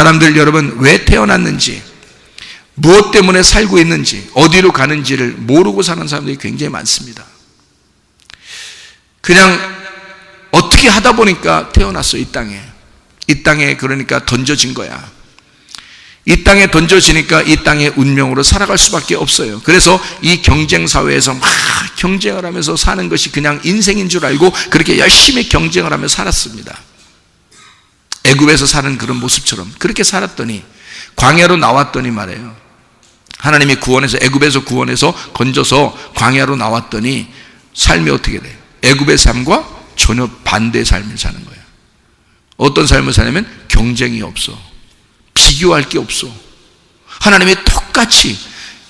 사람들 여러분 왜 태어났는지, 무엇 때문에 살고 있는지, 어디로 가는지를 모르고 사는 사람들이 굉장히 많습니다. 그냥 어떻게 하다 보니까 태어났어. 이 땅에 그러니까 던져진 거야. 이 땅에 던져지니까 이 땅의 운명으로 살아갈 수밖에 없어요. 그래서 이 경쟁 사회에서 막 경쟁을 하면서 사는 것이 그냥 인생인 줄 알고 그렇게 열심히 경쟁을 하며 살았습니다. 애굽에서 사는 그런 모습처럼 그렇게 살았더니 광야로 나왔더니 말이에요, 하나님이 구원해서, 애굽에서 구원해서 건져서 광야로 나왔더니 삶이 어떻게 돼요? 애굽의 삶과 전혀 반대의 삶을 사는 거예요. 어떤 삶을 사냐면 경쟁이 없어, 비교할 게 없어. 하나님이 똑같이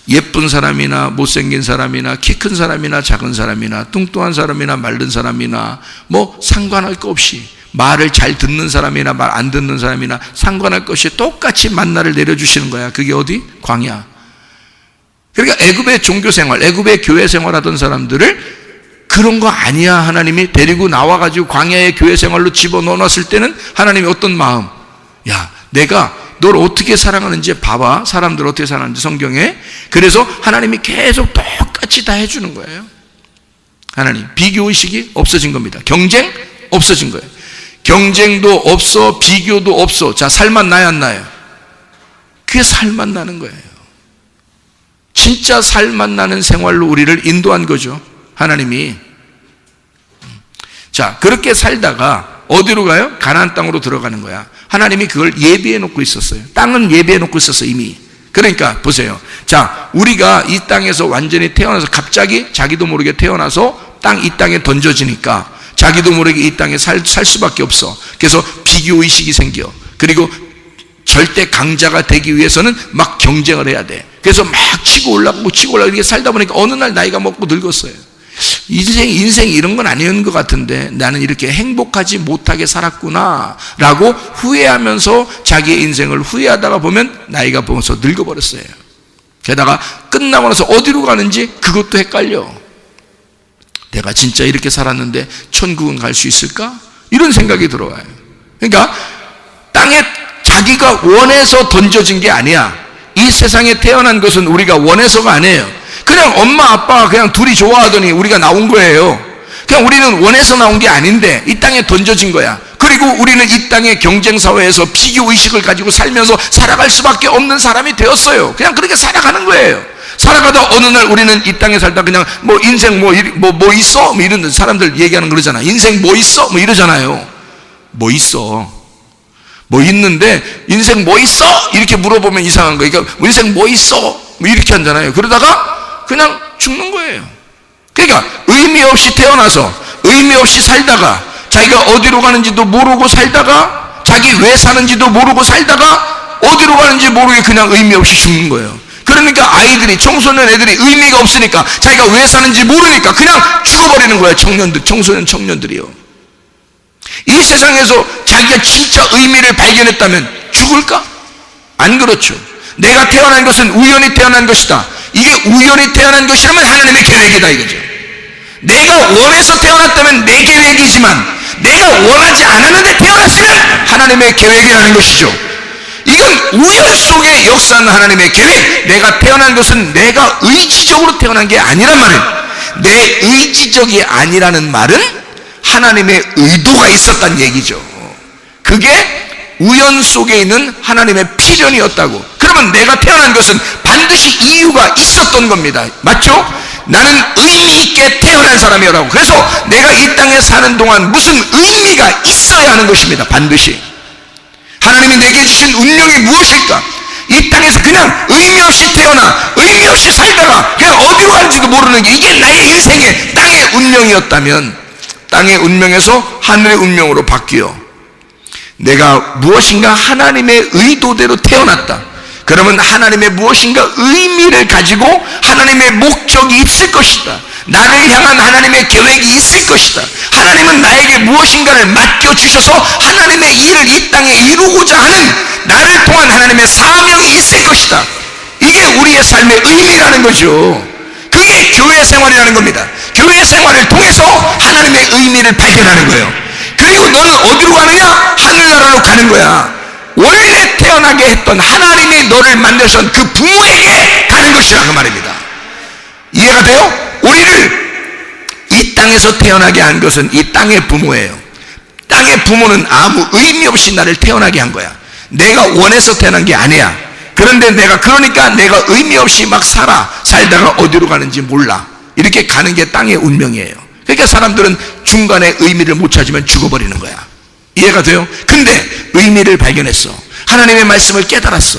예쁜 사람이나 못생긴 사람이나 키 큰 사람이나 작은 사람이나 뚱뚱한 사람이나 마른 사람이나 뭐 상관할 거 없이, 말을 잘 듣는 사람이나 말 안 듣는 사람이나 상관할 것 없이 똑같이 만나를 내려주시는 거야. 그게 어디? 광야. 그러니까 애굽의 종교생활, 애굽의 교회생활 하던 사람들을 그런 거 아니야 하나님이 데리고 나와가지고 광야의 교회생활로 집어넣어놨을 때는 하나님이 어떤 마음? 야, 내가 널 어떻게 사랑하는지 봐봐. 사람들 어떻게 사랑하는지 성경에. 그래서 하나님이 계속 똑같이 다 해주는 거예요. 하나님 비교의식이 없어진 겁니다. 경쟁 없어진 거예요. 경쟁도 없어, 비교도 없어. 자, 살맛 나야 안 나요? 그게 살맛 나는 거예요. 진짜 살맛 나는 생활로 우리를 인도한 거죠, 하나님이. 자, 그렇게 살다가 어디로 가요? 가나안 땅으로 들어가는 거야. 하나님이 그걸 예비해 놓고 있었어요. 땅은 예비해 놓고 있었어 이미. 그러니까 보세요. 자, 우리가 이 땅에서 완전히 태어나서 갑자기 자기도 모르게 태어나서 이 땅에 던져지니까 자기도 모르게 이 땅에 살 수밖에 없어. 그래서 비교의식이 생겨. 그리고 절대 강자가 되기 위해서는 막 경쟁을 해야 돼. 그래서 막 치고 올라가고 이렇게 살다 보니까 어느 날 나이가 먹고 늙었어요. 인생이 이런 건 아니었는 것 같은데 나는 이렇게 행복하지 못하게 살았구나 라고 후회하면서 자기의 인생을 후회하다가 보면 나이가 먹어서 늙어버렸어요. 게다가 끝나고 나서 어디로 가는지 그것도 헷갈려. 내가 진짜 이렇게 살았는데 천국은 갈 수 있을까? 이런 생각이 들어와요. 그러니까 땅에 자기가 원해서 던져진 게 아니야. 이 세상에 태어난 것은 우리가 원해서가 아니에요. 그냥 엄마 아빠가 그냥 둘이 좋아하더니 우리가 나온 거예요. 그냥 우리는 원해서 나온 게 아닌데 이 땅에 던져진 거야. 그리고 우리는 이 땅의 경쟁 사회에서 비교의식을 가지고 살면서 살아갈 수밖에 없는 사람이 되었어요. 그냥 그렇게 살아가는 거예요. 살아가다 어느 날 우리는 이 땅에 살다 그냥 뭐 인생 뭐 있어? 뭐 이런 사람들 얘기하는 그러잖아. 인생 뭐 있어? 뭐 이러잖아요. 뭐 있어? 뭐 있는데 인생 뭐 있어? 이렇게 물어보면 이상한 거예요. 그러니까 인생 뭐 있어? 뭐 이렇게 하잖아요. 그러다가 그냥 죽는 거예요. 그러니까 의미 없이 태어나서 의미 없이 살다가 자기가 어디로 가는지도 모르고 살다가 자기 왜 사는지도 모르고 살다가 어디로 가는지 모르게 그냥 의미 없이 죽는 거예요. 그러니까 아이들이, 청소년 애들이 의미가 없으니까 자기가 왜 사는지 모르니까 그냥 죽어버리는 거예요. 청년들이요. 이 세상에서 자기가 진짜 의미를 발견했다면 죽을까? 안 그렇죠. 내가 태어난 것은 우연히 태어난 것이다. 이게 우연히 태어난 것이라면 하나님의 계획이다 이거죠. 내가 원해서 태어났다면 내 계획이지만 내가 원하지 않았는데 태어났으면 하나님의 계획이라는 것이죠. 이건 우연 속에 역사하는 하나님의 계획. 내가 태어난 것은 내가 의지적으로 태어난 게 아니란 말이에요. 내 의지적이 아니라는 말은 하나님의 의도가 있었다는 얘기죠. 그게 우연 속에 있는 하나님의 필연이었다고. 그러면 내가 태어난 것은 반드시 이유가 있었던 겁니다. 맞죠? 나는 의미 있게 태어난 사람이라고. 그래서 내가 이 땅에 사는 동안 무슨 의미가 있어야 하는 것입니다. 반드시. 하나님이 내게 주신 운명이 무엇일까? 이 땅에서 그냥 의미 없이 태어나 의미 없이 살다가 그냥 어디로 가는지도 모르는 게 이게 나의 인생의 땅의 운명이었다면 땅의 운명에서 하늘의 운명으로 바뀌어 내가 무엇인가 하나님의 의도대로 태어났다. 그러면 하나님의 무엇인가 의미를 가지고 하나님의 목적이 있을 것이다. 나를 향한 하나님의 계획이 있을 것이다. 하나님은 나에게 무엇인가를 맡겨주셔서 하나님의 일을 이 땅에 이루고자 하는 나를 통한 하나님의 사명이 있을 것이다. 이게 우리의 삶의 의미라는 거죠. 그게 교회 생활이라는 겁니다. 교회 생활을 통해서 하나님의 의미를 발견하는 거예요. 그리고 너는 어디로 가느냐? 하늘나라로 가는 거야. 원래 태어난 태어나게 했던 하나님이 너를 만드신 그 부모에게 가는 것이라 그 말입니다. 이해가 돼요? 우리를 이 땅에서 태어나게 한 것은 이 땅의 부모예요. 땅의 부모는 아무 의미 없이 나를 태어나게 한 거야. 내가 원해서 태어난 게 아니야. 그런데 그러니까 내가 의미 없이 막 살다가 어디로 가는지 몰라. 이렇게 가는 게 땅의 운명이에요. 그러니까 사람들은 중간에 의미를 못 찾으면 죽어버리는 거야. 이해가 돼요? 근데 의미를 발견했어. 하나님의 말씀을 깨달았어.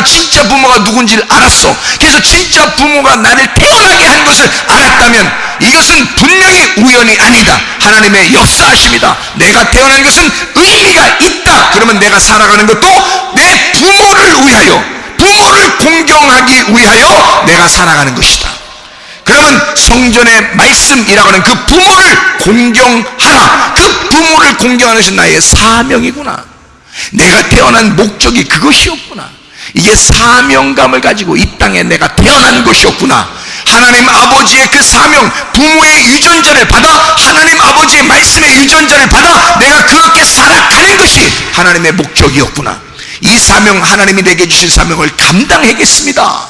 진짜 부모가 누군지를 알았어. 그래서 진짜 부모가 나를 태어나게 한 것을 알았다면 이것은 분명히 우연이 아니다. 하나님의 역사하심이다. 내가 태어난 것은 의미가 있다. 그러면 내가 살아가는 것도 내 부모를 위하여, 부모를 공경하기 위하여 내가 살아가는 것이다. 그러면 성전의 말씀이라고 하는 그 부모를 공경하라. 그 부모를 공경하는 것이 나의 사명이구나. 내가 태어난 목적이 그것이었구나. 이게 사명감을 가지고 이 땅에 내가 태어난 것이었구나. 하나님 아버지의 그 사명, 부모의 유전자를 받아, 하나님 아버지의 말씀의 유전자를 받아 내가 그렇게 살아가는 것이 하나님의 목적이었구나. 이 사명, 하나님이 내게 주신 사명을 감당하겠습니다.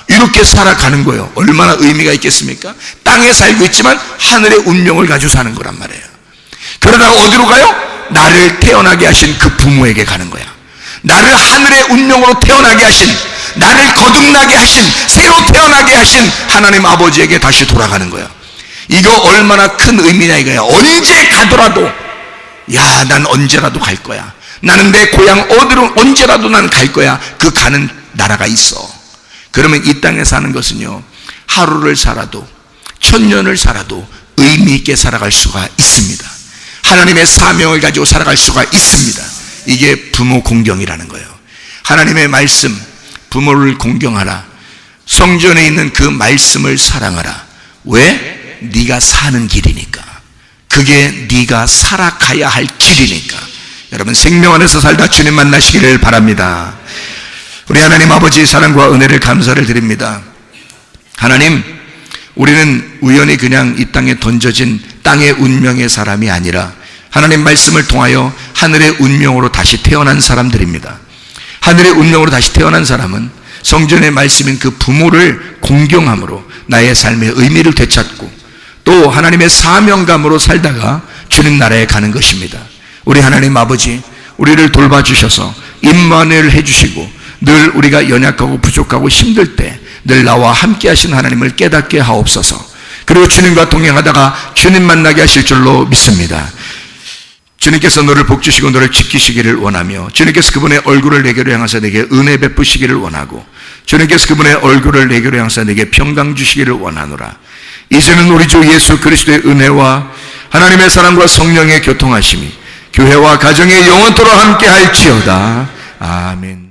이렇게 살아가는 거예요. 얼마나 의미가 있겠습니까? 땅에 살고 있지만 하늘의 운명을 가지고 사는 거란 말이에요. 그러다가 어디로 가요? 나를 태어나게 하신 그 부모에게 가는 거야. 나를 하늘의 운명으로 태어나게 하신, 나를 거듭나게 하신, 새로 태어나게 하신 하나님 아버지에게 다시 돌아가는 거야. 이거 얼마나 큰 의미냐 이거야. 언제 가더라도, 난 언제라도 갈 거야. 나는 내 고향 어디로 언제라도 나는 갈 거야. 그 가는 나라가 있어. 그러면 이 땅에 사는 것은요, 하루를 살아도 1000년을 살아도 의미 있게 살아갈 수가 있습니다. 하나님의 사명을 가지고 살아갈 수가 있습니다. 이게 부모 공경이라는 거예요. 하나님의 말씀, 부모를 공경하라. 성전에 있는 그 말씀을 사랑하라. 왜? 네가 사는 길이니까. 그게 네가 살아가야 할 길이니까. 여러분 생명 안에서 살다 주님 만나시기를 바랍니다. 우리 하나님 아버지의 사랑과 은혜를 감사를 드립니다. 하나님, 우리는 우연히 그냥 이 땅에 던져진 땅의 운명의 사람이 아니라 하나님 말씀을 통하여 하늘의 운명으로 다시 태어난 사람들입니다. 하늘의 운명으로 다시 태어난 사람은 성전의 말씀인 그 부모를 공경함으로 나의 삶의 의미를 되찾고 또 하나님의 사명감으로 살다가 주님 나라에 가는 것입니다. 우리 하나님 아버지, 우리를 돌봐주셔서 임마누엘 해주시고 늘 우리가 연약하고 부족하고 힘들 때 늘 나와 함께 하신 하나님을 깨닫게 하옵소서. 그리고 주님과 동행하다가 주님 만나게 하실 줄로 믿습니다. 주님께서 너를 복주시고 너를 지키시기를 원하며 주님께서 그분의 얼굴을 내게로 향하사 내게 은혜 베푸시기를 원하고 주님께서 그분의 얼굴을 내게로 향하사 내게 평강 주시기를 원하노라. 이제는 우리 주 예수 그리스도의 은혜와 하나님의 사랑과 성령의 교통하심이 교회와 가정에 영원토록 함께 할지어다. 아멘.